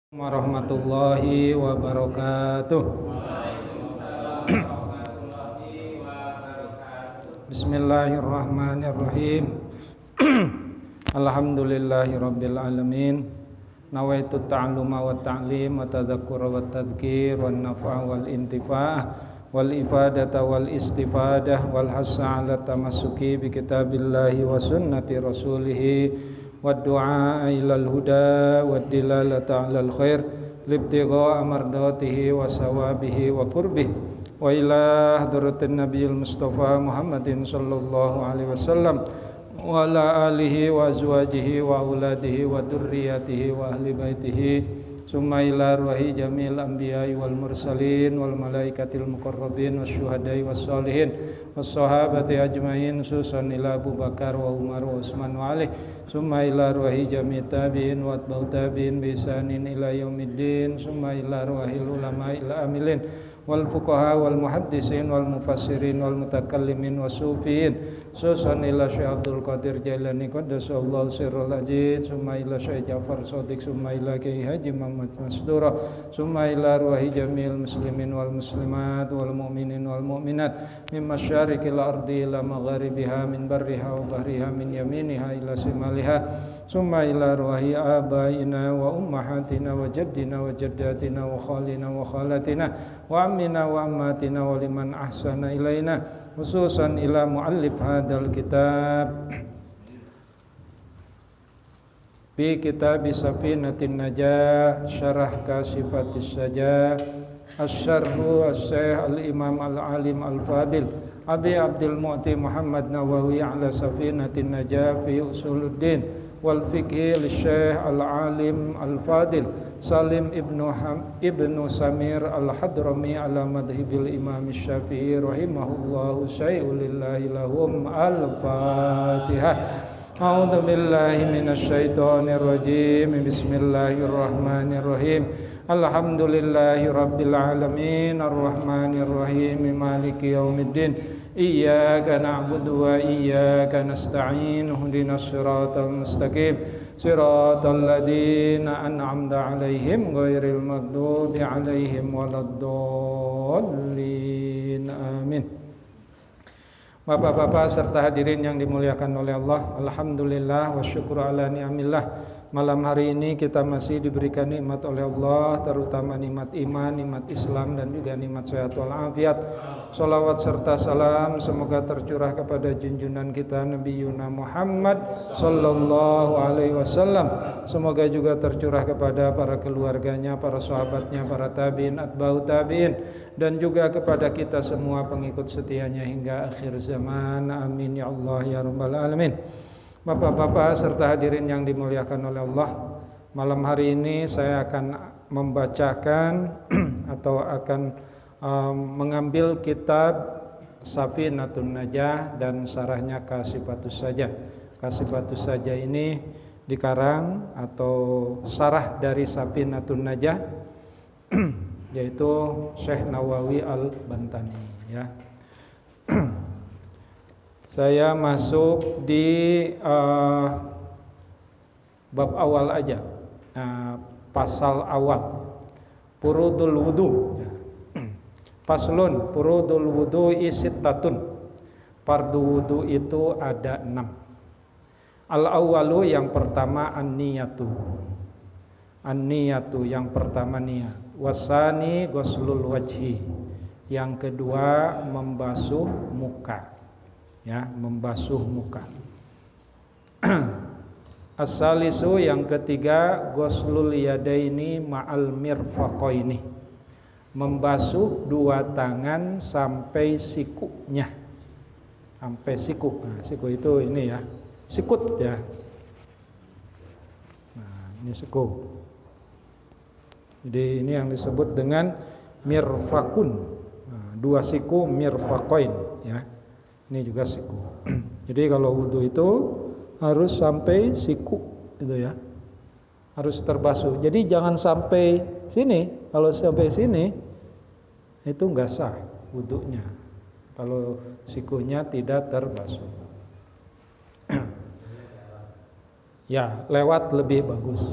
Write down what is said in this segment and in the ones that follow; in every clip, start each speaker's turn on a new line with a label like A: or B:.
A: Warahmatullahi wabarakatuh. Bismillahirrahmanirrahim. Alhamdulillahi rabbil alamin. Nawaitu ta'alluma wa ta'lim wa tadhakkura wa tadhkir wa nafa'a wal intifa'ah wal ifadata wal istifadah wal hassa ala tamassuki bi kitabillahi wa sunnati rasulih والدعاء إلى الهدى والدلالة على الخير لابتغاء مرضاته وثوابه وقربه وإلى حضرة النبي المصطفى محمد صلى الله عليه وسلم وعلى آله وأزواجه وأولاده وذريته وأهل بيته ثم إلى أرواح جميع الأنبياء والمرسلين والملائكة المقربين والشهداء والصالحين والصحابة أجمعين خصوصا إلى أبو بكر وعمر وعثمان وعلي ثم إلى أرواح جميع التابعين وأتباع التابعين بإحسان إلى يوم الدين ثم إلى أرواح العلماء العاملين والفقهاء والمحدثين والمفسرين والمتكلمين والصوفيين خصوصا إلى شيخ عبد القادر جيلاني قدس الله سر العزيز ثم إلى شيخ جعفر صادق ثم إلى كي حاجي محمد مسدورة ثم إلى أرواح جميع المسلمين والمسلمات والمؤمنين والمؤمنات من مشارق الأرض إلى مغاربها من برها وبحرها من يمينها إلى شمالها ثم إلى أرواح آبائنا وأمهاتنا وجدنا وجداتنا وخالنا وخالاتنا وعمنا وعماتنا ولمن أحسن إلينا خصوصا إلى مؤلف هذا الكتاب في كتاب سفينة النجاة شرح كاشفة السجاة الشرح الشيخ الإمام العالم الفاضل أبي عبد المعطي محمد نووي على سفينة النجاة في أصول الدين والفقه للشيخ العالم الفاضل سالم ابن سمير الحضرمي على مذهب الإمام الشافعي رحمه الله شيء لله لهم الفاتحة أعوذ بالله من الشيطان الرجيم بسم الله الرحمن الرحيم الحمد لله رب العالمين الرحمن الرحيم مالك يوم الدين إياك نعبد وإياك نستعين اهدنا الصراط المستقيم صراط الذين أنعمت عليهم غير المغضوب عليهم ولا الضالين آمين. Bapak-bapak serta hadirin yang dimuliakan oleh Allah, alhamdulillah wa syukur ala ni'amillah. Malam hari ini kita masih diberikan nikmat oleh Allah, terutama nikmat iman, nikmat Islam dan juga nikmat sehat wal afiat. Salawat serta salam semoga tercurah kepada junjungan kita Nabi Yuna Muhammad sallallahu alaihi wasallam. Semoga juga tercurah kepada para keluarganya, para sahabatnya, para tabi'in, atba'ut tabi'in dan juga kepada kita semua pengikut setianya hingga akhir zaman. Amin ya Allah ya rabbal alamin. Bapak-bapak serta hadirin yang dimuliakan oleh Allah, malam hari ini saya akan membacakan atau akan mengambil kitab Safinatun Najah dan syarahnya Kashifatus Sajah. Kashifatus Sajah ini dikarang atau syarah dari Safinatun Najah yaitu Syekh Nawawi Al-Bantani ya. Saya masuk di bab awal aja, pasal awal, furudul wudu. Faslun, furudul wudu sittatun. Fardu wudu itu ada 6. Al-awwalu yang pertama an-niyatu. An-niyatu yang pertama niat. Wasani ghuslul wajhi. Yang kedua membasuh muka. Ya, membasuh muka. As-salisu yang ketiga ghuslul yadaini ma'al mirfaqaini. Membasuh dua tangan sampai sikunya. Sampai siku. Nah, siku itu ini ya. Sikut ya. Nah, ini siku. Jadi ini yang disebut dengan mirfaqun. Nah, dua siku mirfaqain ya. Ini juga siku. Jadi kalau wudu itu harus sampai siku gitu ya. Harus terbasuh. Jadi jangan sampai sini. Kalau sampai sini itu enggak sah wudunya. Kalau sikunya tidak terbasuh. Ya, lewat lebih bagus.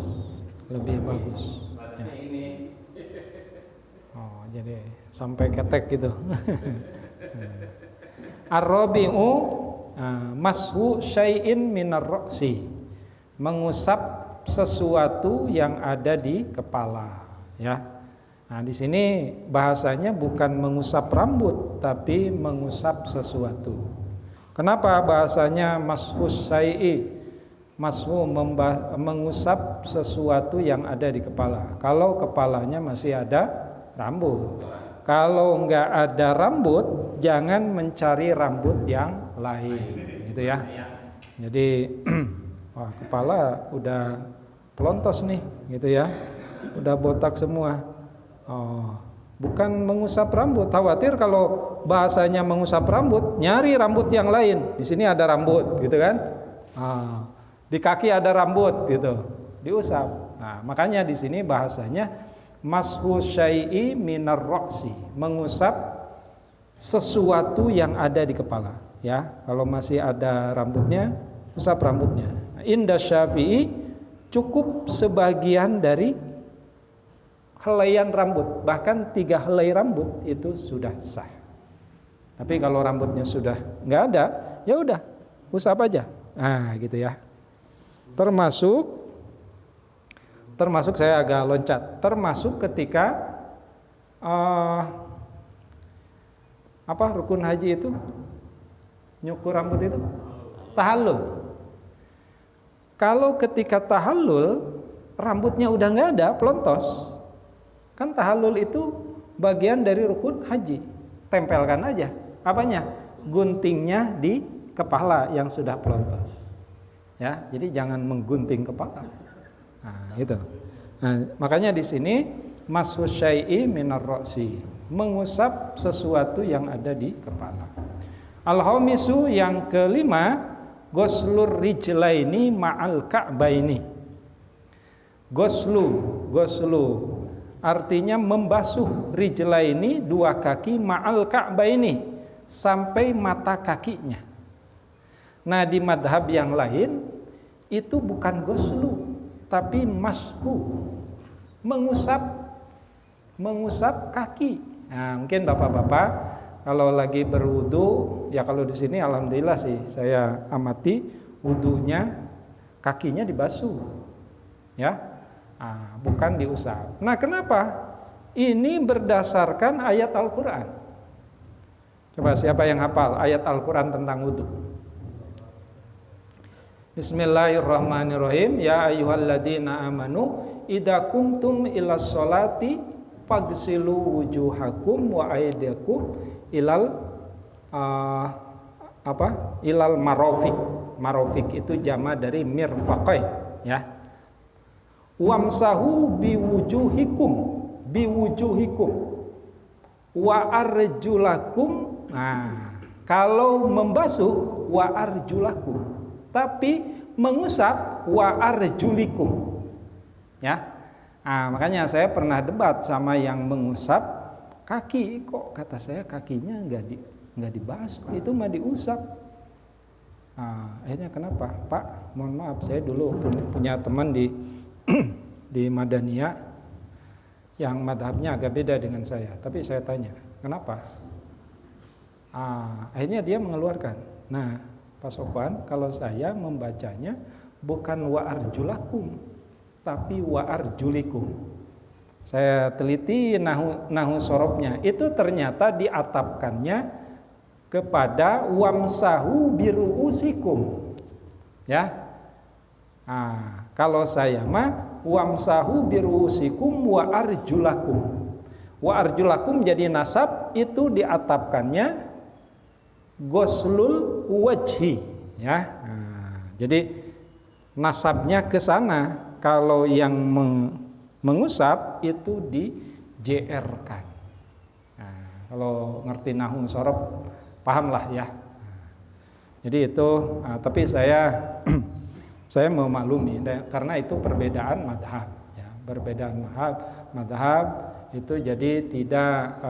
A: Lebih bagus. Ya. jadi sampai ketek gitu. Ar-rabi'u mashu syai'in minar ra'si, mengusap sesuatu yang ada di kepala, ya. Nah, di sini bahasanya bukan mengusap rambut tapi mengusap sesuatu. Kenapa bahasanya mashu syai'i? Mashu mengusap sesuatu yang ada di kepala. Kalau kepalanya masih ada rambut. Kalau enggak ada rambut, jangan mencari rambut yang lain, gitu ya. Jadi wah, kepala udah pelontos nih, gitu ya. Udah botak semua. Oh, bukan mengusap rambut. Khawatir kalau bahasanya mengusap rambut, nyari rambut yang lain. Di sini ada rambut, gitu kan? Di kaki ada rambut, gitu, diusap. Nah, makanya di sini bahasanya mashu syai'i minar ra'si, mengusap sesuatu yang ada di kepala. Ya, kalau masih ada rambutnya, usap rambutnya. Inda Syafi'i cukup sebagian dari helaian rambut, bahkan 3 helai rambut itu sudah sah. Tapi kalau rambutnya sudah nggak ada, ya udah usap aja. Nah, gitu ya. Termasuk saya agak loncat. Termasuk ketika rukun haji itu, nyukur rambut itu, tahallul. Kalau ketika tahallul rambutnya udah nggak ada, pelontos. Kan tahallul itu bagian dari rukun haji. Tempelkan aja. Apanya? Guntingnya di kepala yang sudah pelontos. Ya, jadi jangan menggunting kepala. Nah, gitu. Nah, makanya di sini mashu syai'i minar ra'si, mengusap sesuatu yang ada di kepala. Al-khamisu, yang kelima, ghuslur rijlaini ma'al ka'baini. Ghuslu artinya membasuh rijlaini, 2 kaki, ma'al ka'baini, sampai mata kakinya. Nah, di madhab yang lain itu bukan ghuslu tapi mashu, mengusap kaki. Nah, mungkin bapak-bapak kalau lagi berwudu, ya kalau di sini alhamdulillah sih saya amati wudunya kakinya dibasuh, ya. Bukan diusap. Nah, kenapa? Ini berdasarkan ayat Al-Quran. Coba siapa yang hafal ayat Al-Quran tentang wudu? Bismillahirrahmanirrahim. Ya ayyuhalladzina amanu idza kumtum ilas sholati faghsilu wujuhakum wa aydiyakum ilal ilal marafiq. Marafiq itu jama dari mirfaqain, ya. Wamsahu biwujuhikum wa arjulakum. Nah, kalau membasuh wa arjulakum, tapi mengusap wa arjulikum, ya. Nah, makanya saya pernah debat sama yang mengusap kaki, kok kata saya kakinya nggak dibasuh, itu mah diusap. Nah, akhirnya kenapa, Pak? Mohon maaf, saya dulu punya teman di Madaniyah yang madhabnya agak beda dengan saya, tapi saya tanya kenapa, akhirnya dia mengeluarkan. Nah, Pak Sofwan, kalau saya membacanya bukan wa arjulakum tapi wa arjulikum. Saya teliti nahu sorobnya, itu ternyata diatapkannya kepada wamsahu biruusikum, ya. Kalau saya mah wamsahu biruusikum wa arjulakum. Wa arjulakum jadi nasab, itu diatapkannya ghuslul wajhi, ya. Jadi nasabnya ke sana. Kalau yang mengusap itu di JR-kan. Kalau ngerti nahwu sorob pahamlah, ya. Jadi itu, tapi saya memaklumi karena itu perbedaan madhab, ya. Perbedaan madhab itu jadi tidak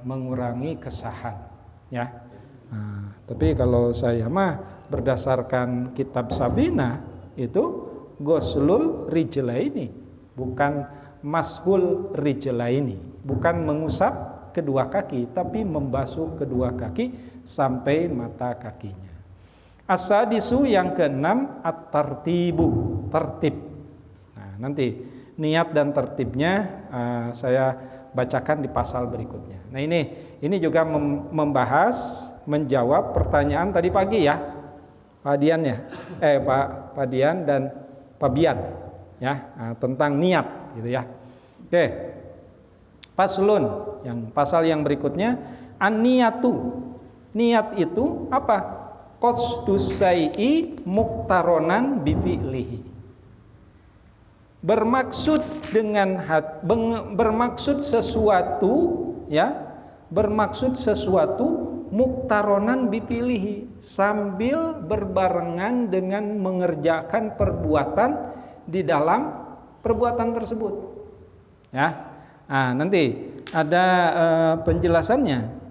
A: mengurangi kesahan, ya. Tapi kalau saya mah berdasarkan kitab Sabina itu ghuslul rijlaini, bukan mashul rijlaini. bukan mengusap kedua kaki, tapi membasuh kedua kaki sampai mata kakinya. As-sadisu yang keenam, at-tartibu, tertib. Nah, nanti niat dan tertibnya saya bacakan di pasal berikutnya. Nah, ini juga menjawab pertanyaan tadi pagi ya, Pak Dian ya, Pak Dian dan Pak Bian ya, tentang niat gitu ya. Oke. Paslun, yang pasal yang berikutnya, an-niyatu. Niat itu apa? Qasdus syai'i muqtaronan bi fi'lihi. Bermaksud sesuatu ya, bermaksud sesuatu muqtaronan bi fi'lihi, sambil berbarengan dengan mengerjakan perbuatan di dalam perbuatan tersebut. Ya. Nah, nanti ada penjelasannya.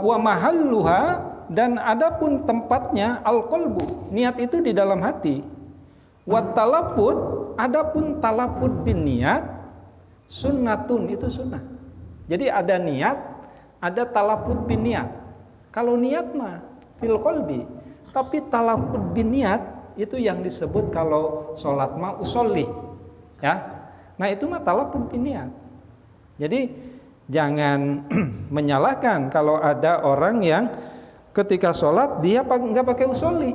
A: Wa mahalluha, dan adapun tempatnya al-qalbu, niat itu di dalam hati. Wa talafud, adapun talafud bin niat sunnatun, itu sunnah. Jadi ada niat, ada talafud bin niat. Kalau niat mah fil qalbi, tapi talafud bin niat itu yang disebut kalau sholat mah usolli ya. Nah, itu mah talafud bin niat. Jadi jangan menyalahkan kalau ada orang yang ketika sholat dia nggak pakai usolli,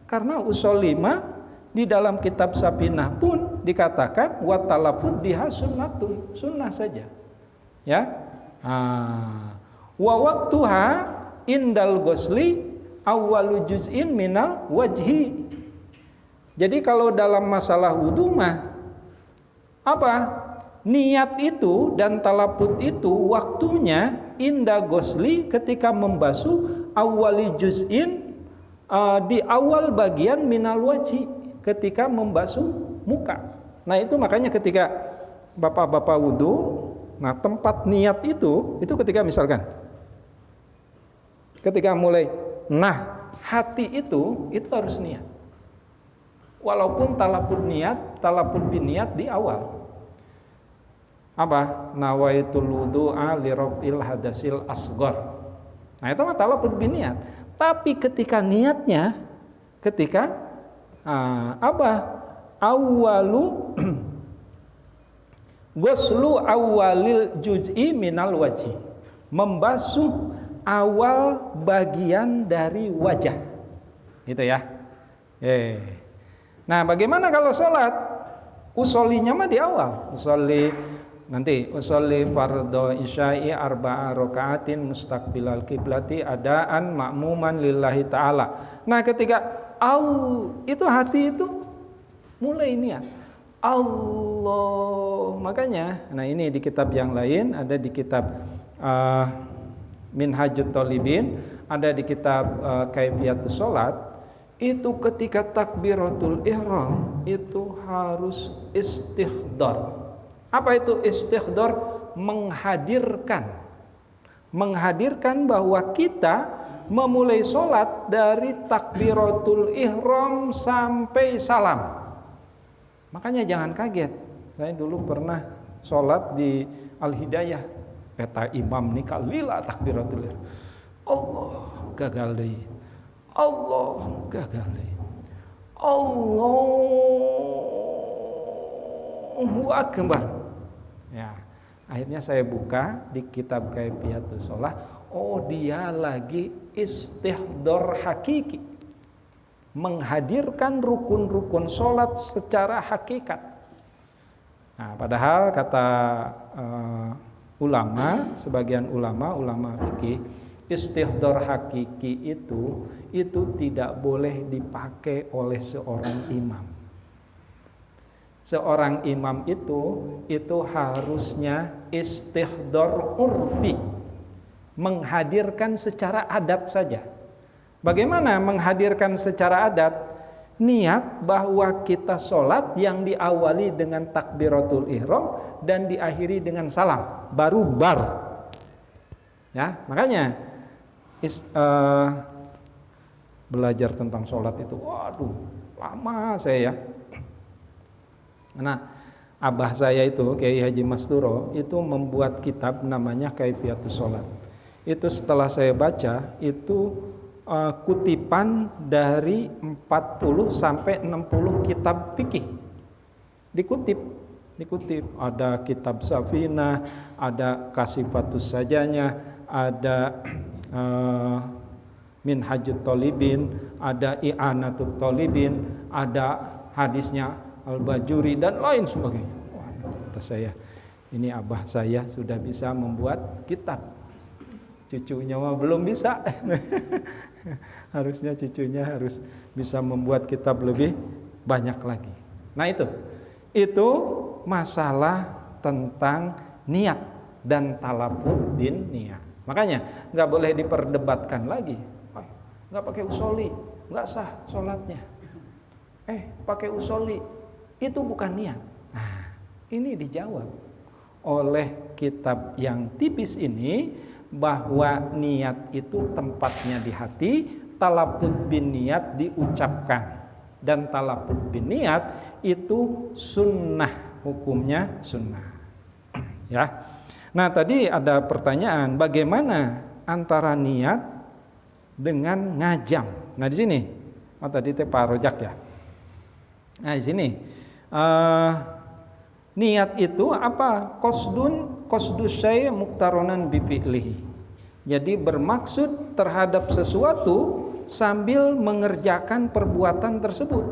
A: karena usolli mah di dalam kitab Sapinah pun dikatakan wa talafud biha sunnatun, sunnah saja ya. Wa waqtuha indal ghusli awwalu juz'in minal wajhi. Jadi kalau dalam masalah wudu mah apa? Niat itu dan talafud itu waktunya inda ghusli, ketika membasuh awwali juz'in, di awal bagian minal wajhi, ketika membasuh muka. Nah, itu makanya ketika bapak-bapak wudu, nah tempat niat itu ketika misalkan ketika mulai hati itu harus niat. Walaupun talafud bin niat di awal. Apa? Nawaitul wudu'a li raf'il hadasil asghar. Nah, itu mah talafud bin niat. Tapi ketika niatnya awwalu ghuslu awwalil juz'i minal wajhi, membasuh awal bagian dari wajah. Gitu ya. Nah, bagaimana kalau sholat? Usollinya mah di awal. Usolli fardhu isya'i arba'a raka'atin mustaqbilal qiblati adaan ma'muman lillahi ta'ala. Nah, ketika itu hati itu mulai niat Allah. Makanya, nah ini di kitab yang lain, ada di kitab Minhajut Thalibin, ada di kitab Kaifiyatus Shalat. Itu ketika takbiratul ihram itu harus istihdar. Apa itu istihdar? Menghadirkan bahwa kita memulai sholat dari takbiratul ihram sampai salam. Makanya jangan kaget. Saya dulu pernah sholat di Al-Hidayah, kata imam nih kalila takbiratul ihram, Allah gagal deh, Allah gagal deh, Allahu Akbar. Ya, akhirnya saya buka di kitab Kaifiyatus Shalah. Oh, dia lagi istihdar hakiki, menghadirkan rukun-rukun sholat secara hakikat. Nah, padahal kata sebagian ulama fikih, istihdar hakiki itu tidak boleh dipakai oleh seorang imam. Seorang imam itu harusnya istihdar urfi, menghadirkan secara adat saja. Bagaimana menghadirkan secara adat? Niat bahwa kita sholat yang diawali dengan takbiratul ihram dan diakhiri dengan salam, baru bar. Ya, makanya belajar tentang sholat itu, waduh, lama saya ya. Nah, Abah saya itu Kiai Haji Masturo itu membuat kitab namanya Kaifiatus Sholat. Itu setelah saya baca itu kutipan dari 40 sampai 60 kitab fikih dikutip. Ada kitab Safinah, ada Kasifatus Sajanya, ada Minhajut Thalibin, ada I'anatut Thalibin, ada hadisnya Al-Bajuri dan lain sebagainya. Wah, kata saya, ini abah saya sudah bisa membuat kitab. Cucunya mah belum bisa. Harusnya cucunya harus bisa membuat kitab lebih banyak lagi. Nah itu masalah tentang niat dan talafud bin niat. Makanya nggak boleh diperdebatkan lagi. Nggak pakai usoli, nggak sah sholatnya. Pakai usoli itu bukan niat. Nah, ini dijawab oleh kitab yang tipis ini bahwa niat itu tempatnya di hati, talafud bin niat diucapkan, dan talafud bin niat itu sunnah, hukumnya sunnah. Ya. Nah, tadi ada pertanyaan, bagaimana antara niat dengan ngajam. Nah, di sini, tadi Pak Rojak ya. Nah, di sini niat itu apa? Qasdus syai' muqtaronan bi fi'lihi. Jadi bermaksud terhadap sesuatu sambil mengerjakan perbuatan tersebut.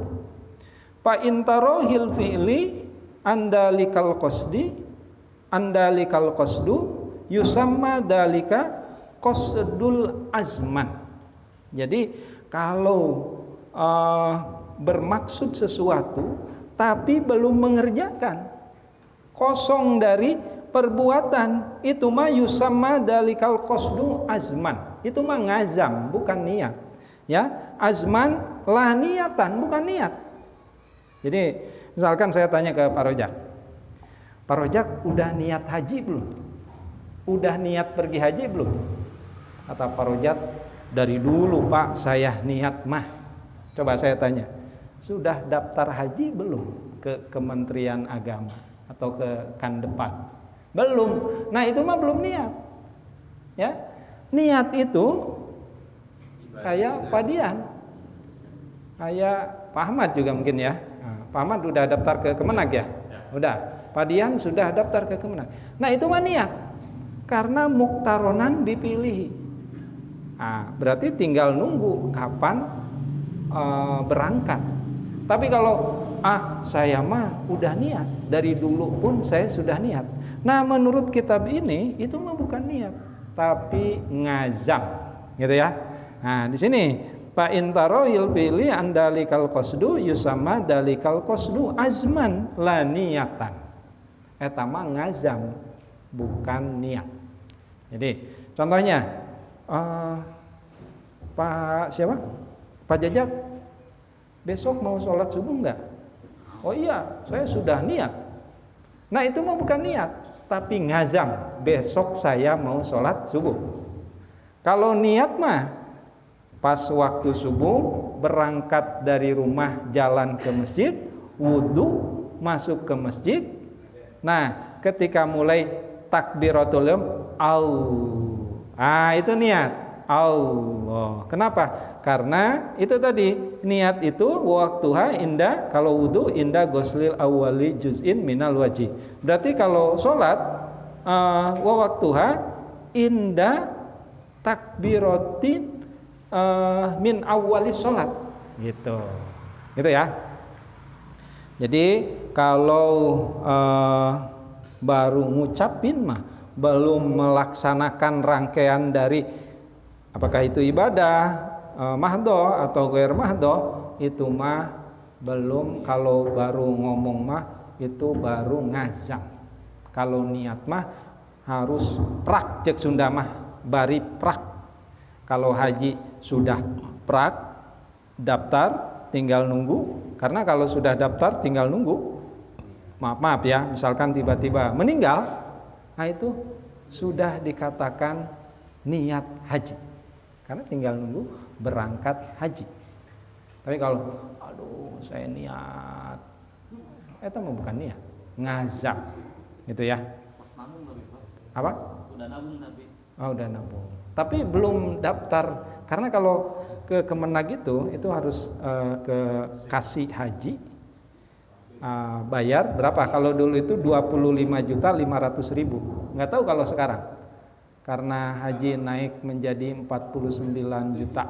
A: Fa intarohil fi'li andalikal qasdu yusamma dalika qasdul azman. Jadi kalau bermaksud sesuatu tapi belum mengerjakan, kosong dari perbuatan, itu mah yusamma dalikal qasdu azman. Itu mah ngazam, bukan niat. Ya, azman lah niatan, bukan niat. Jadi misalkan saya tanya ke Pak Rojak, Pak Rojak udah niat haji belum? Udah niat pergi haji belum? Kata Pak Rojak, dari dulu Pak saya niat mah. Coba saya tanya, sudah daftar haji belum ke Kementerian Agama atau ke Kandepan? Belum. Nah, itu mah belum niat. Ya. Niat itu kayak Pak Dian, kayak Pak Ahmad juga mungkin ya. Nah, Pak Ahmad udah daftar ke Kemenag ya? Udah. Pak Dian sudah daftar ke Kemenag. Nah, itu mah niat. Karena muktaronan dipilih. Nah, berarti tinggal nunggu kapan berangkat. Tapi kalau saya mah udah niat, dari dulu pun saya sudah niat. Nah, menurut kitab ini itu mah bukan niat, tapi ngazam, gitu ya. Nah, di sini fa intarohil fi'li andalikal qasdu yusamma dalikal qasdu azman la niyatan. Eta mah ngazam, bukan niat. Jadi, contohnya Pak siapa? Pak Jajak, besok mau sholat subuh enggak? Oh iya, saya sudah niat. Nah, itu mah bukan niat, tapi ngazam, besok saya mau sholat subuh. Kalau niat mah pas waktu subuh berangkat dari rumah jalan ke masjid, wudhu, masuk ke masjid. Nah, ketika mulai takbiratul ihram, itu niat. Allah. Kenapa? Karena itu tadi niat itu waktuha inda, kalau wudu inda ghuslil awwali juz'in minal wajih. Berarti kalau sholat waktuha inda takbiratin min awwali sholat. Gitu. Gitu ya. Jadi kalau baru ngucapin mah belum melaksanakan rangkaian dari apakah itu ibadah mahdoh atau ghair mahdoh, itu mah belum. Kalau baru ngomong mah itu baru ngazam. Kalau niat mah harus prak, cek Sunda mah bari prak. Kalau haji sudah prak, daftar, tinggal nunggu. Karena kalau sudah daftar tinggal nunggu, maaf ya, misalkan tiba-tiba meninggal, nah itu sudah dikatakan niat haji. Karena tinggal nunggu berangkat haji. Tapi kalau saya niat, itu bukan niat. ngazam. Gitu ya. Apa?
B: Udah nabung tapi.
A: Oh, udah nabung. Tapi belum daftar karena kalau ke Kemenag itu harus ke kasih haji bayar berapa? Kalau dulu itu 25.500.000. Nggak tahu kalau sekarang. Karena haji naik menjadi 49 juta.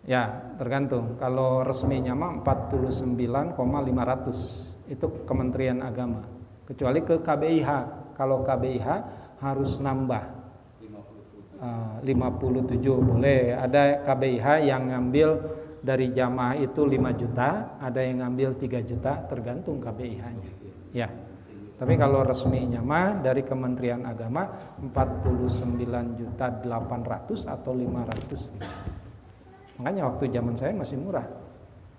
A: Ya, tergantung. Kalau resminya mah 49,500. Itu Kementerian Agama. Kecuali ke KBIH. Kalau KBIH harus nambah 57 boleh. Ada KBIH yang ngambil dari jamaah itu 5 juta, ada yang ngambil 3 juta, tergantung KBIH-nya. Ya. Tapi kalau resminya mah dari Kementerian Agama 49.800.000 atau 500. Makanya waktu zaman saya masih murah.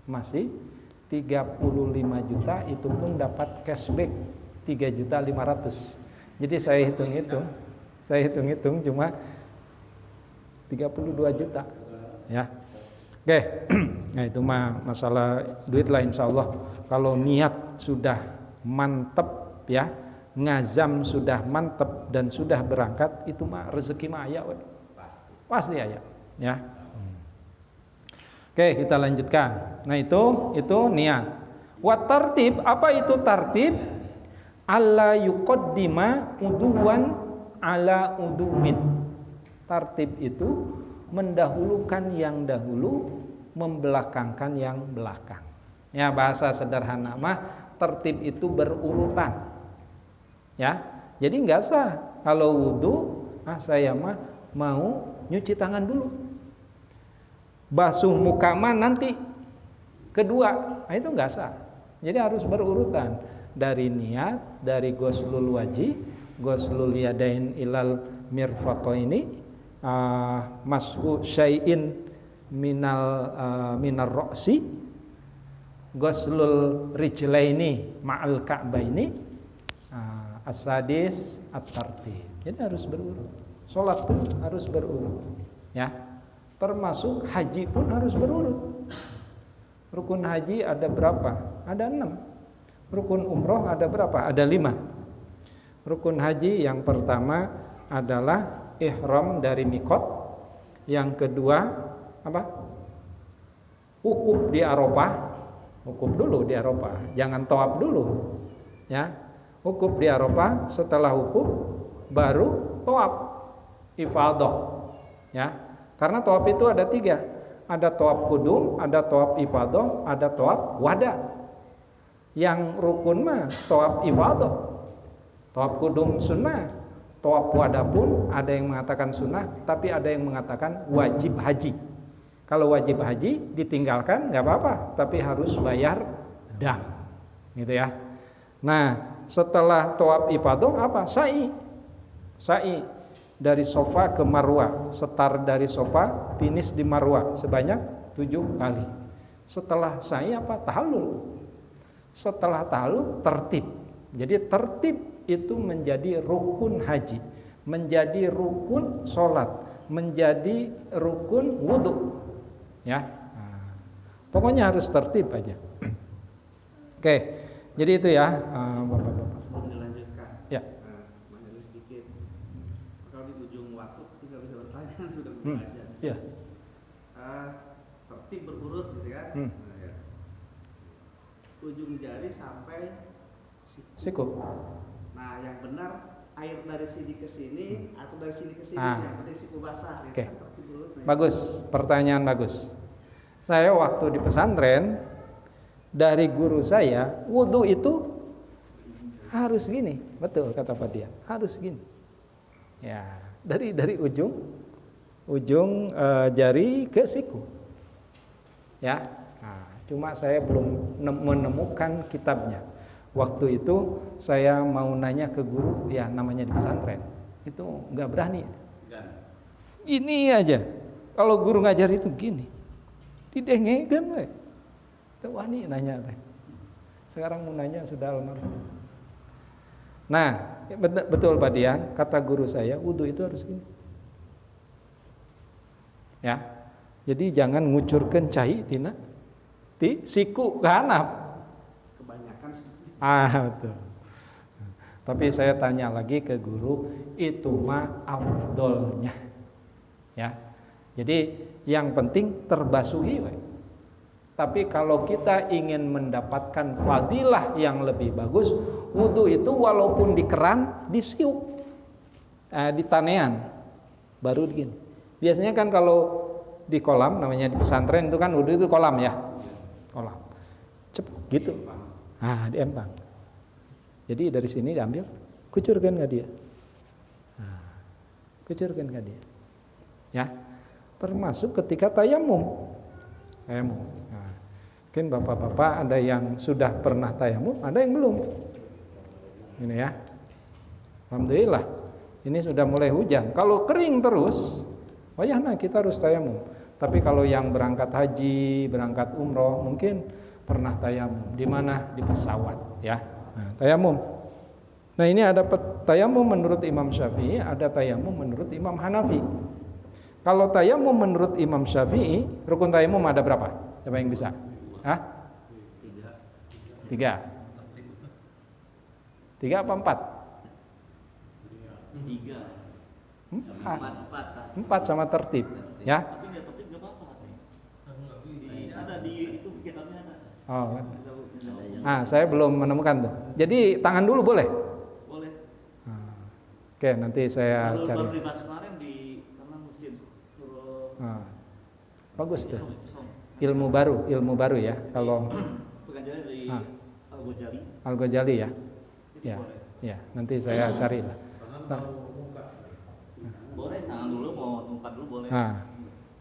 A: Masih 35 juta itu pun dapat cashback 3.500.000. Jadi saya hitung-hitung cuma 32 juta. Ya. Oke. Nah, itu mah masalah duit lah insyaallah. Kalau niat sudah mantep ya, ngazam sudah mantep dan sudah berangkat, itu mah rezeki mah aya we. Pasti aya, ya. Oke, kita lanjutkan. Nah, itu niat. Wa tartib, apa itu tartib? Alla yuqaddima uduwan ala uduwin. Tartib itu mendahulukan yang dahulu, membelakangkan yang belakang. Ya, bahasa sederhana mah tertib itu berurutan. Ya, jadi nggak sah kalau wudhu, saya mah mau nyuci tangan dulu, basuh muka mah nanti kedua, itu nggak sah. Jadi harus berurutan dari niat, dari ghuslul wajih, ghuslul yadain ilal mirfaqaini, mashu syai'in minar ra'si, ghuslul rijlaini ma'al ka'baini, as-sadis at-tartib. Jadi harus berurut. Salat pun harus berurut. Ya. Termasuk haji pun harus berurut. Rukun haji ada berapa? Ada 6. Rukun umroh ada berapa? Ada 5. Rukun haji yang pertama adalah ihram dari miqat. Yang kedua apa? Wukuf di Arafah. Wukuf dulu di Arafah. Jangan tawaf dulu. Ya. Wukuf di Arafah, setelah wukuf baru tawaf ifadah. Ya. Karena tawaf itu ada 3. Ada tawaf kudum, ada tawaf ifadah, ada tawaf wada. Yang rukun mah tawaf ifadah. Tawaf kudum sunnah, tawaf wada pun ada yang mengatakan sunnah, tapi ada yang mengatakan wajib haji. Kalau wajib haji ditinggalkan nggak apa-apa, tapi harus bayar dam. Gitu ya. Nah, setelah tawaf ifadah apa? Sa'i. Sa'i dari Sofa ke Marwa, setar dari Sofa, finish di Marwa sebanyak 7 kali. Setelah sa'i apa? Tahallul. Setelah tahallul tertib. Jadi tertib itu menjadi rukun haji, menjadi rukun sholat, menjadi rukun wudhu. Ya, pokoknya harus tertib aja. Oke, jadi itu ya, bapak-bapak.
B: Sebelum dilanjutkan,
A: ya.
B: Majelis sedikit. Kalau di ujung waktu sih nggak bisa bertanya, sudah belajar.
A: Ya.
B: Tertib berurut gitu kan. Nah, ya. Ujung jari sampai
A: siku.
B: Nah, yang benar air dari sini ke sini atau dari sini ke sini, yang penting siku basah.
A: Oke.
B: Kan tertib berurut.
A: Bagus, pertanyaan bagus. Saya waktu di pesantren dari guru saya, wudhu itu harus gini, betul kata Pak Dian, harus gini. Ya, dari ujung jari ke siku. Ya, nah, cuma saya belum menemukan kitabnya. Waktu itu saya mau nanya ke guru, ya namanya di pesantren, itu nggak berani. Ini aja, kalau guru ngajar itu gini, didengekan we. Itu wani nanya teh. Sekarang mau nanya sudah almarhum. Nah, betul Pak Dian, kata guru saya, wudu itu harus gini. Ya. Jadi jangan ngucurkeun cai dina ti siku ka hanap.
B: kebanyakan seperti itu.
A: Betul. Tapi saya tanya lagi ke guru, itu mah afdolnya. Ya. Jadi yang penting terbasuhi we. Tapi kalau kita ingin mendapatkan fadilah yang lebih bagus, wudu itu walaupun di keran, disiuk, di tanean, baru begini. Biasanya kan kalau di kolam, namanya di pesantren itu kan wudu itu kolam ya, kolam, cepet gitu, diempang. Jadi dari sini diambil, kucurkan ke dia, kucurkan ke dia, ya. Termasuk ketika tayamum. Mungkin bapak-bapak ada yang sudah pernah tayamum, ada yang belum. Ini ya, alhamdulillah, ini sudah mulai hujan. Kalau kering terus, kita harus tayamum. Tapi kalau yang berangkat haji, berangkat umroh, mungkin pernah tayamum. Di mana? Di pesawat, ya. Tayamum. Nah ini ada tayamum menurut Imam Syafi'i, ada tayamum menurut Imam Hanafi. Kalau tayamum menurut Imam Syafi'i, rukun tayamum ada berapa? Siapa yang bisa? Tiga. Tiga apa empat?
C: Tiga.
A: Empat sama tertib, ya.
C: Tapi nggak tertib nggak apa-apa. Ada di itu kitabnya ada.
A: Saya belum menemukan tuh. Jadi tangan dulu boleh?
C: Boleh.
A: Oke, nanti saya cari.
C: Baru dibahas kemarin di karena masjid.
A: Bagus tuh. Ilmu baru ya. Kalau
C: pengajarnya dari Al-Ghazali.
A: Al-Ghazali ya. Ya, nanti saya cari lah.
C: Boleh, tangan dulu mau muka dulu boleh.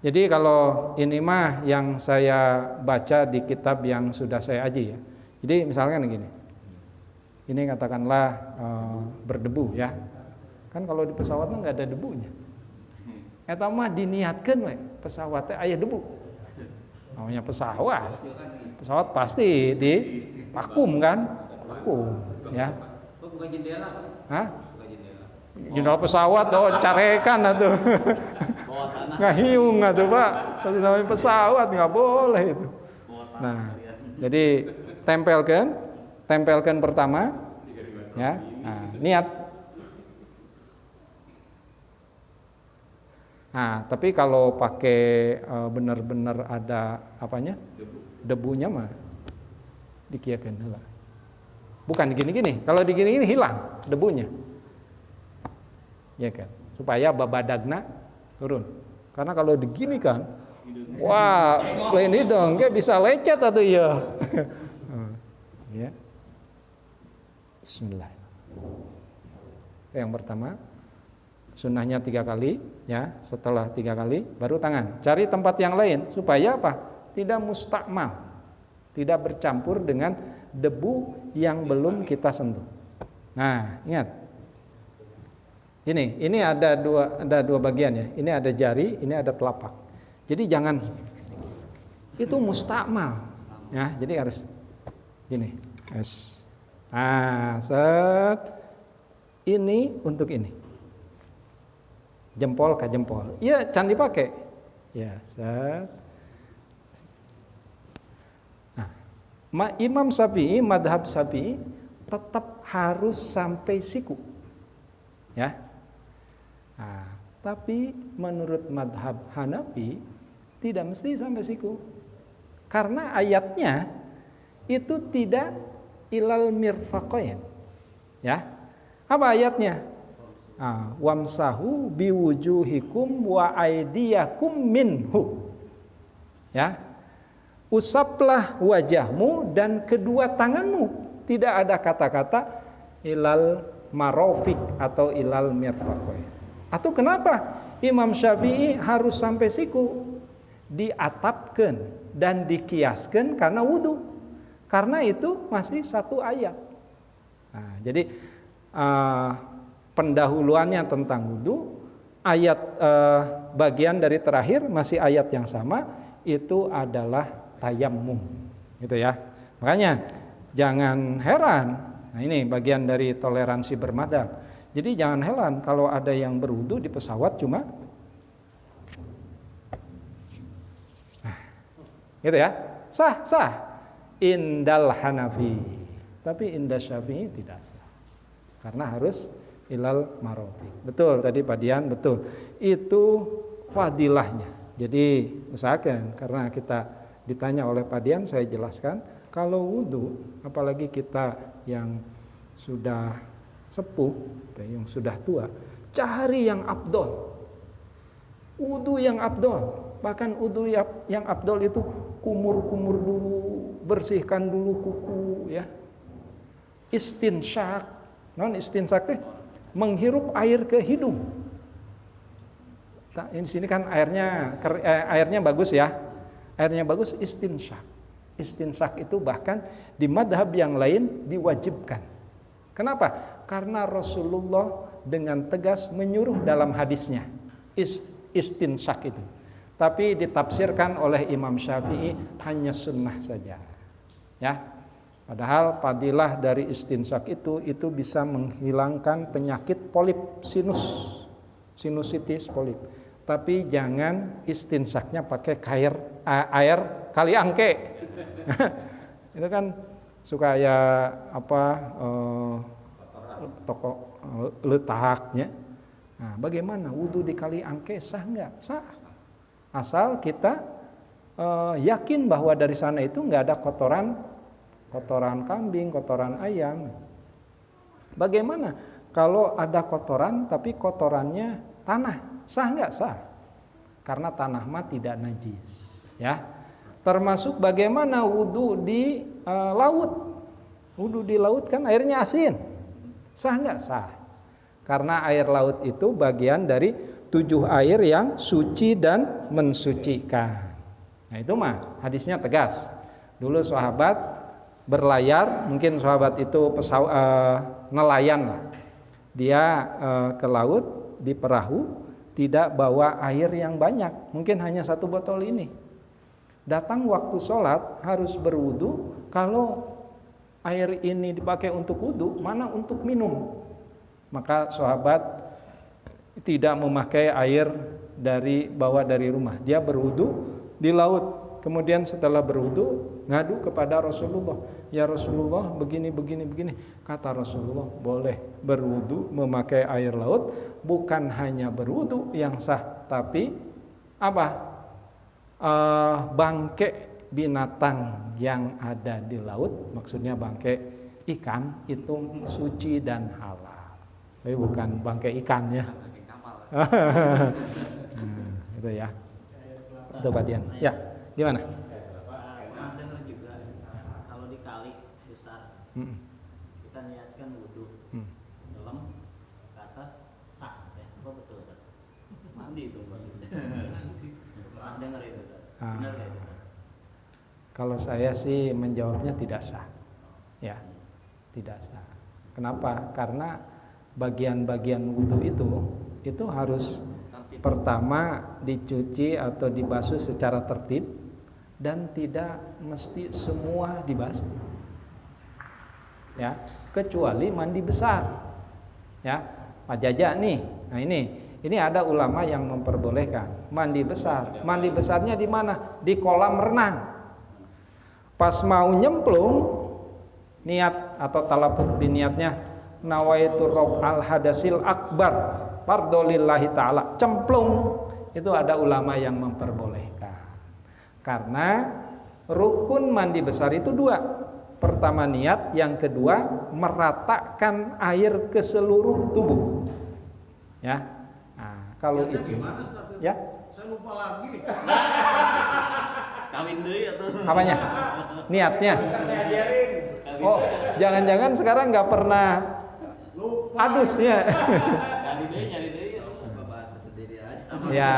A: Jadi kalau ini mah yang saya baca di kitab yang sudah saya aji ya. Jadi misalkan gini. Ini katakanlah berdebu ya. Kan kalau di pesawat nggak ada debunya. Eta mah diniatkan we, pesawatnya aya debu. Namanya pesawat. Pesawat pasti di vakum kan? Vakum ya.
C: Bukan jendela.
A: Jendela pesawat carekan atuh. Ngahiung atuh, Pak. Tapi namanya pesawat nggak boleh itu. Nah, jadi tempelkan pertama ya. Niat. Tapi kalau pakai benar-benar ada apanya? Debunya mah dikiakeun heula. Bukan digini-gini. Kalau digini-gini hilang debunya. Ya kan? Supaya babadagna turun. Karena kalau digini kan, wah, lain hidung kayak bisa lecet atuh ya. Ya. Bismillah. Yang pertama, sunnahnya 3 kali, ya. Setelah 3 kali, baru tangan. Cari tempat yang lain supaya apa? Tidak mustakmal, tidak bercampur dengan debu yang belum kita sentuh. Nah, ingat. Ini ada dua bagian ya. Ini ada jari, ini ada telapak. Jadi jangan itu mustakmal, ya. Jadi harus gini. Yes. Set. Ini untuk ini. Jempol ke jempol. Iya, can dipakai. Ya, set. Nah, Imam Syafi'i, madhab Syafi'i tetap harus sampai siku. Ya. Tapi menurut madhab Hanafi tidak mesti sampai siku. Karena ayatnya itu tidak ilal mirfaqain. Ya. Apa ayatnya? Wamsahu biwujuhikum wa aydiyakum minhu. Ya. Usaplah wajahmu dan kedua tanganmu. Tidak ada kata-kata ilal marofik atau ilal mirfaqain. Atau kenapa Imam Syafi'i harus sampai siku? Diatapkan dan dikiaskan karena wudu. Karena itu masih satu ayat. Jadi pendahuluannya tentang wudu, ayat bagian dari terakhir masih ayat yang sama, itu adalah tayammum. Gitu ya. Makanya jangan heran. Nah, ini bagian dari toleransi bermadzhab. Jadi jangan heran kalau ada yang berwudu di pesawat cuma gitu ya. Sah. Indal Hanafi. Tapi indah Syafi'i tidak sah. Karena harus ilal marafiq. Betul tadi Pak Dian, betul. Itu fadilahnya. Jadi usahakan, karena kita ditanya oleh Pak Dian, saya jelaskan kalau wudu, apalagi kita yang sudah sepuh, yang sudah tua, cari yang afdol. Wudu yang afdol. Bahkan wudu yang afdol itu kumur-kumur dulu, bersihkan dulu kuku, ya. Istinsyak. Non istinsyak teh menghirup air ke hidung. Nah, di sini kan airnya bagus ya. Airnya bagus, istinsyak. Istinsyak itu bahkan di madhab yang lain diwajibkan. Kenapa? Karena Rasulullah dengan tegas menyuruh dalam hadisnya istinsyak itu. Tapi ditafsirkan oleh Imam Syafi'i hanya sunnah saja. Ya. Padahal fadilah dari istinsyak itu bisa menghilangkan penyakit polip sinusitis polip. Tapi jangan istinsyaknya pakai air kali angke. Itu kan suka ya toko letaknya. Nah, bagaimana wudu di kali angke sah enggak? Sah. Asal kita yakin bahwa dari sana itu enggak ada kotoran kambing, kotoran ayam. Bagaimana kalau ada kotoran tapi kotorannya tanah? Sah enggak? Sah. Karena tanah mah tidak najis, ya. Termasuk bagaimana wudu di laut. Wudu di laut kan airnya asin. Sah enggak? Sah. Karena air laut itu bagian dari 7 air yang suci dan mensucikan. Nah, itu mah hadisnya tegas. Dulu sahabat berlayar, mungkin sahabat itu nelayan lah. Dia ke laut di perahu, tidak bawa air yang banyak, mungkin hanya 1 botol ini. Datang waktu sholat harus berwudu. Kalau air ini dipakai untuk wudu, mana untuk minum? Maka sahabat tidak memakai air bawa dari rumah. Dia berwudu di laut. Kemudian setelah berwudu ngadu kepada Rasulullah. Ya Rasulullah, begini. Kata Rasulullah, boleh berwudu memakai air laut. Bukan hanya berwudu yang sah, tapi bangke binatang yang ada di laut, maksudnya bangke ikan itu suci dan halal. Tapi bukan bangke ikan ya. Itu ya. Itu Pak Dian. Ya, gimana?
C: Bapak dengar juga kalau di kali besar kita niatkan wudu, dalam ke atas sah, ya. Apa betul kan? Mandi itu Pak. Dengar itu kan? Benar ya?
A: Kalau saya sih menjawabnya tidak sah. Ya, tidak sah. Kenapa? Karena bagian-bagian wudu itu harus pertama dicuci atau dibasuh secara tertib dan tidak mesti semua dibasuh. Ya, kecuali mandi besar. Ya, Pak Jaja nih. Nah, ini ada ulama yang memperbolehkan mandi besar. Mandi besarnya di mana? Di kolam renang. Pas mau nyemplung, niat atau talafut di niatnya nawaitu raf'al hadasil akbar fardolillahi ta'ala, cemplung. Itu ada ulama yang memperbolehkan. Karena rukun mandi besar itu 2. Pertama niat, yang kedua meratakan air ke seluruh tubuh. Ya. Nah, kalau itu ya.
B: Saya lupa lagi.
C: Kawin deui atau
A: Apanya? Niatnya.
B: Saya ajarin.
A: Oh, jangan-jangan sekarang nggak pernah adusnya.
C: nyari deui bahasa sendiri aja.
A: Ya.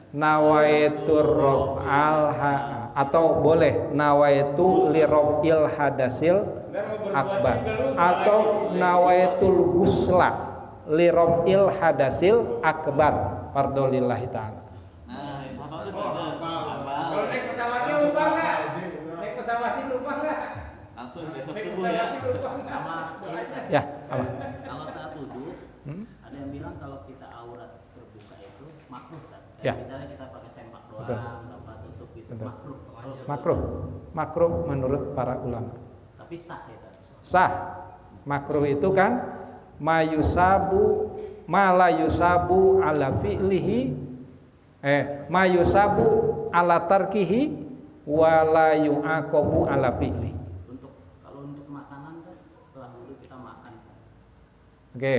A: Nawaitu raf'al atau boleh nawaitu li raf'il hadasil akbar atau nawaitul ghusla li raf'il hadasil akbar fardolillahi ta'ala.
C: Nah, itu apa tuh?
B: Kalau naik pesawatnya lupa nggak? Naik pesawatnya lupa nggak?
C: Langsung besok subuh ya. Sama
A: Ya, apa?
C: kalau saat wudu, ada yang bilang kalau kita aurat terbuka itu makruh kan?
A: Ya.
C: Misalnya kita pakai sempak doang,
A: Betul.
C: tanpa tutup gitu,
A: Betul.
C: makruh.
A: Makruh menurut para ulama.
C: Tapi Tapi sah ya Ustaz.
A: Sah. Makruh itu kan mayusabu malayusabu ala fi'lihi mayusabu ala tarkihi wala yu'aqabu ala fi'li.
C: Kalau untuk makanan kan setelah wudu kita makan.
A: Oke,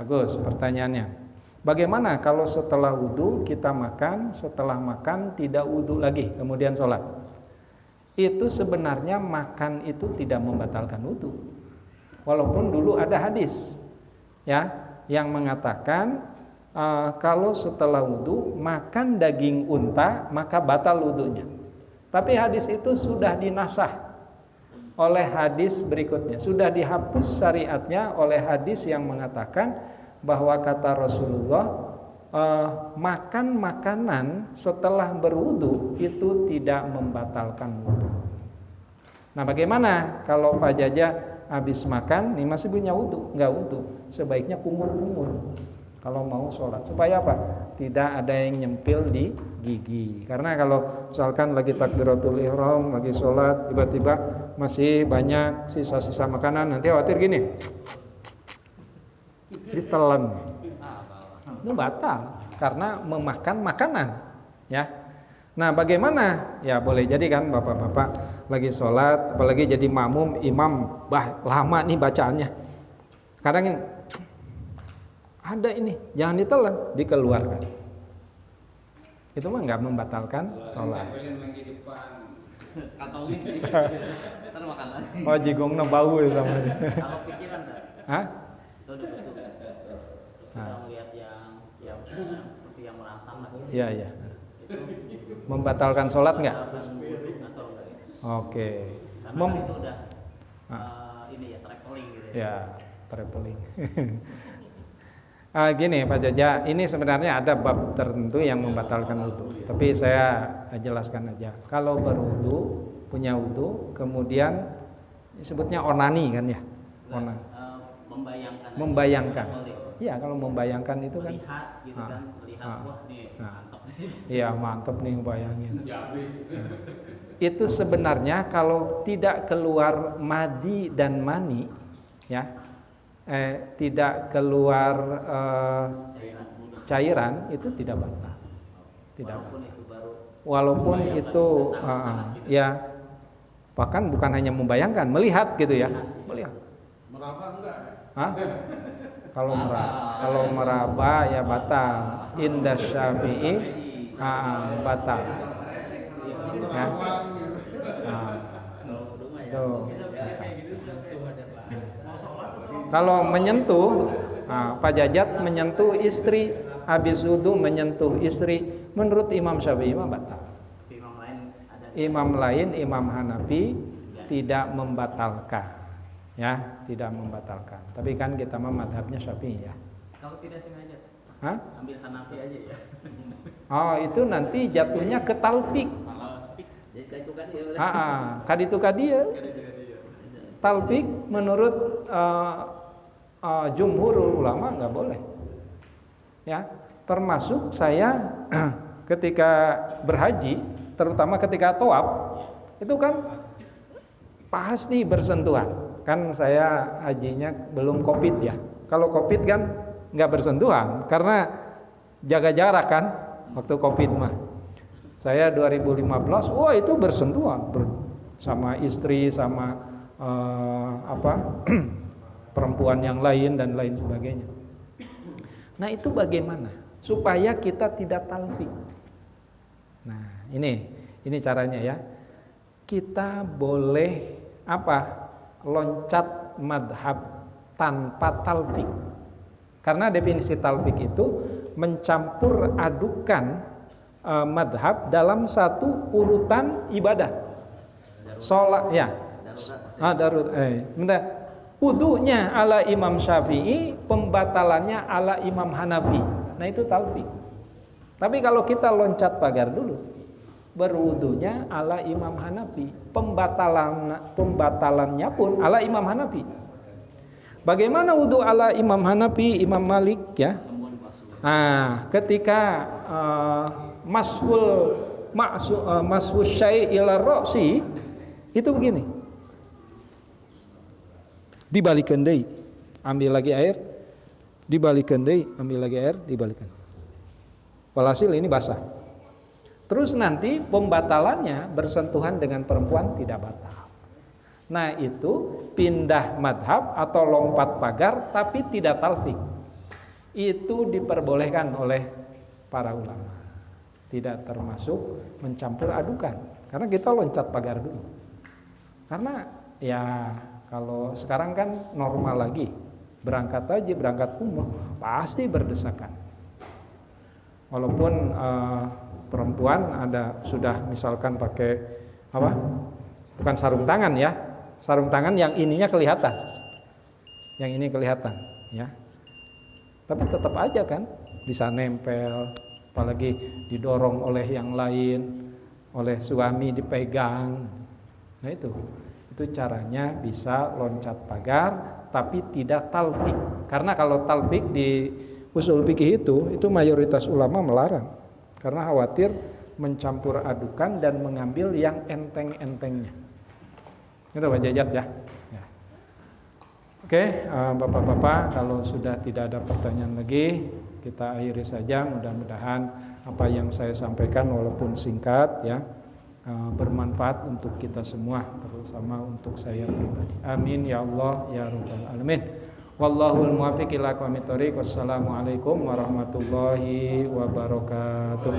A: bagus pertanyaannya. Bagaimana kalau setelah wudu kita makan, setelah makan tidak wudu lagi kemudian sholat? Itu sebenarnya makan itu tidak membatalkan wudu. Walaupun dulu ada hadis ya yang mengatakan kalau setelah wudu makan daging unta maka batal wudunya. Tapi hadis itu sudah dinasah oleh hadis berikutnya, sudah dihapus syariatnya oleh hadis yang mengatakan bahwa kata Rasulullah makan makanan setelah berwudu itu tidak membatalkan wudu. Nah, bagaimana kalau Pak Jaja habis makan nih masih punya wudu? Enggak wudu, sebaiknya kumur-kumur kalau mau sholat. Supaya apa? Tidak ada yang nyempil di gigi. Karena kalau misalkan lagi takbiratul ihram, lagi sholat, tiba-tiba masih banyak sisa-sisa makanan, nanti khawatir gini, ditelan, itu batal karena memakan makanan, ya. Nah, bagaimana? Ya boleh jadi kan bapak-bapak lagi sholat, apalagi jadi makmum, imam lama nih bacaannya. Kadang ini ada ini, jangan ditelan, dikeluarkan. Itu mah nggak membatalkan sholat. Oh, jigongna bau itu sama dia.
C: Kalau pikiran kan?
A: Hah?
C: Itu udah betul. Terus kita melihat yang seperti yang merangsang lah.
A: Iya, iya. Membatalkan sholat nggak?
C: Atau enggak ya?
A: Oke.
C: Karena kan itu udah ini ya traveling gitu ya.
A: Ya, traveling. Gini Pak Jaja, ini sebenarnya ada bab tertentu yang membatalkan wudu. Tapi saya jelaskan aja. Kalau berwudu, punya wudu, kemudian disebutnya onani kan ya? Onani. Membayangkan. Iya, kalau membayangkan itu kan.
C: Melihat gitu kan, melihat wah nih mantap.
A: Iya, mantap nih bayangin. Itu sebenarnya kalau tidak keluar madi dan mani, ya. Tidak keluar cairan itu tidak batal. Tidak batal. Walaupun itu ya bahkan bukan hanya membayangkan, melihat gitu ya, melihat.
B: Meraba enggak?
A: Hah? Kalau meraba ya batal. Indah Syafi'i batal. Ya. Tuh. Kalau menyentuh, Pak Jajat menyentuh istri, habis wudu menyentuh istri, menurut Imam Syafi'i mah batal. Imam lain, Imam Hanafi tidak membatalkan, ya, tidak membatalkan. Tapi kan kita mah madhabnya Syafi'i ya.
C: Kalau tidak sengaja, ambil Hanafi aja ya.
A: Oh, itu nanti jatuhnya ke talfik. Kaditu kadia. Talfik menurut jumhurul ulama nggak boleh, ya. Termasuk saya ketika berhaji, terutama ketika tawaf, itu kan pasti bersentuhan. Kan saya hajinya belum covid ya. Kalau covid kan nggak bersentuhan karena jaga jarak kan waktu covid mah. Saya 2015, wah itu bersentuhan sama istri, sama perempuan yang lain dan lain sebagainya. Nah, itu bagaimana supaya kita tidak talfik? Nah, ini caranya ya. Kita boleh loncat madhab tanpa talfik. Karena definisi talfik itu mencampur adukan madhab dalam satu urutan ibadah. Sholat ya. Wudunya ala Imam Syafi'i, pembatalannya ala Imam Hanafi. Nah, itu talfik. Tapi kalau kita loncat pagar dulu, berwudunya ala Imam Hanafi, pembatalannya pun ala Imam Hanafi. Bagaimana wudu ala Imam Hanafi, Imam Malik ya? Ketika mashul syai' ila ra'si itu begini. Dibalikeun deui. Ambil lagi air, dibalikeun deui, ambil lagi air, dibalikeun. Walhasil ini basah. Terus nanti pembatalannya bersentuhan dengan perempuan tidak batal. Nah itu pindah madhab atau lompat pagar tapi tidak talfik. Itu diperbolehkan oleh para ulama. Tidak termasuk mencampur adukan. Karena kita loncat pagar dulu. Karena ya kalau sekarang kan normal lagi. Berangkat aja, berangkat umroh pasti berdesakan. Walaupun perempuan ada sudah misalkan pakai apa? Bukan sarung tangan ya. Sarung tangan yang ininya kelihatan. Yang ini kelihatan ya. Tapi tetap aja kan bisa nempel, apalagi didorong oleh yang lain, oleh suami dipegang. Nah itu caranya bisa loncat pagar tapi tidak talfik. Karena kalau talfik di usul fikih itu mayoritas ulama melarang karena khawatir mencampur adukan dan mengambil yang enteng-entengnya. Itu Pak Jajat ya. Oke, Bapak-bapak, kalau sudah tidak ada pertanyaan lagi, kita akhiri saja. Mudah-mudahan apa yang saya sampaikan walaupun singkat ya bermanfaat untuk kita semua, terutama untuk saya pribadi. Amin ya Allah ya rabbal alamin. Wallahul muwaffiq ila aqwamit thoriq. Wassalamualaikum warahmatullahi wabarakatuh.